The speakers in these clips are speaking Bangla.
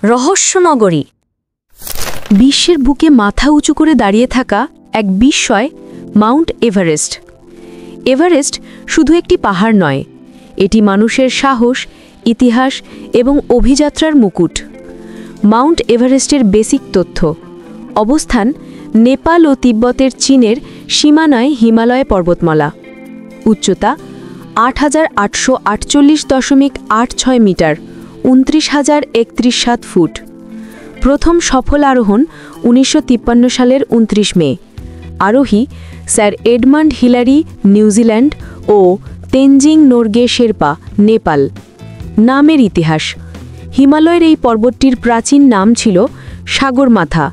রহস্যনগরী। বিশ্বের বুকে মাথা উঁচু করে দাঁড়িয়ে থাকা এক বিস্ময় মাউন্ট এভারেস্ট। এভারেস্ট শুধু একটি পাহাড় নয়, এটি মানুষের সাহস, ইতিহাস এবং অভিযাত্রার মুকুট। মাউন্ট এভারেস্টের বেসিক তথ্য: অবস্থান নেপাল ও তিব্বতের চীনের সীমানায় হিমালয় পর্বতমালা। উচ্চতা ৮৮৪৮.৮৬ মিটার, ২৯,০৩১ ফুট। প্রথম সফল আরোহণ ১৯৫৩ সালের ২৯ মে। আরোহী স্যার এডমান্ড হিলারি, নিউজিল্যান্ড ও তেনজিং নোরগে শেরপা, নেপাল। নামের ইতিহাস: হিমালয়ের এই পর্বতটির প্রাচীন নাম ছিল সাগরমাথা,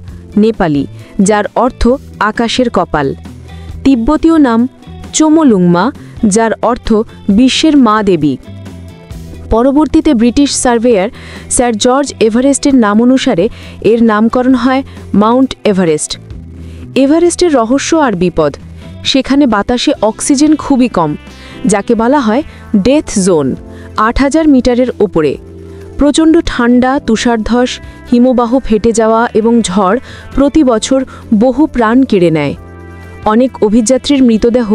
নেপালি, যার অর্থ আকাশের কপাল। তিব্বতীয় নাম চোমোলুংমা, যার অর্থ বিশ্বের মা দেবী। পরবর্তীতে ব্রিটিশ সার্ভেয়ার স্যার জর্জ এভারেস্টের নাম অনুসারে এর নামকরণ হয় মাউন্ট এভারেস্ট। এভারেস্টের রহস্য আর বিপদ: সেখানে বাতাসে অক্সিজেন খুবই কম, যাকে বলা হয় ডেথ জোন। ৮,০০০ মিটারের ওপরে প্রচণ্ড ঠান্ডা, তুষারধস, হিমবাহ ফেটে যাওয়া এবং ঝড় প্রতি বছর বহু প্রাণ কেড়ে নেয়। অনেক অভিযাত্রীর মৃতদেহ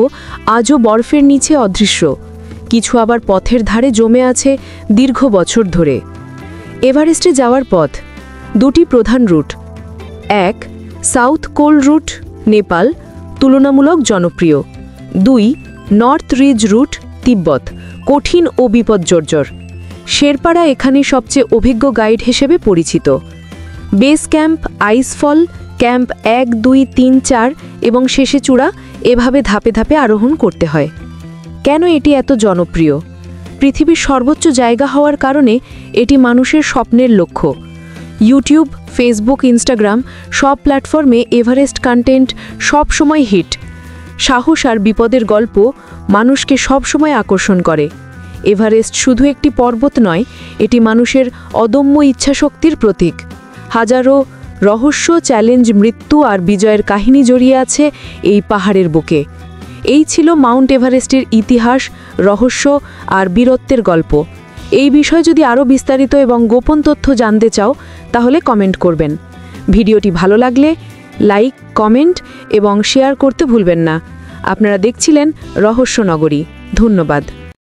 আজও বরফের নিচে অদৃশ্য, কিছু আবার পথের ধারে জমে আছে দীর্ঘ বছর ধরে। এভারেস্টে যাওয়ার পথ: দুটি প্রধান রুট। ১. সাউথ কোল রুট, নেপাল, তুলনামূলক জনপ্রিয়। ২. নর্থ রিজ রুট, তিব্বত, কঠিন ও বিপজ্জর্জর। শেরপারা এখানে সবচেয়ে অভিজ্ঞ গাইড হিসেবে পরিচিত। বেস ক্যাম্প, আইসফল, ক্যাম্প ১, ২, ৩, ৪ এবং শেষে চূড়া, এভাবে ধাপে ধাপে আরোহণ করতে হয়। কেন এটি এত জনপ্রিয়? পৃথিবীর সর্বোচ্চ জায়গা হওয়ার কারণে এটি মানুষের স্বপ্নের লক্ষ্য। ইউটিউব, ফেসবুক, ইনস্টাগ্রাম সব প্ল্যাটফর্মে এভারেস্ট কন্টেন্ট সবসময় হিট। সাহস আর বিপদের গল্প মানুষকে সবসময় আকর্ষণ করে। এভারেস্ট শুধু একটি পর্বত নয়, এটি মানুষের অদম্য ইচ্ছাশক্তির প্রতীক। হাজারো রহস্য, চ্যালেঞ্জ, মৃত্যু আর বিজয়ের কাহিনী জড়িয়ে আছে এই পাহাড়ের বুকে। এই ছিল মাউন্ট এভারেস্টের ইতিহাস, রহস্য আর বীরত্বের গল্প। এই বিষয়ে যদি আরও বিস্তারিত এবং গোপন তথ্য জানতে চাও তাহলে কমেন্ট করবেন। ভিডিওটি ভালো লাগলে লাইক, কমেন্ট এবং শেয়ার করতে ভুলবেন না। আপনারা দেখছিলেন রহস্যনগরী। ধন্যবাদ।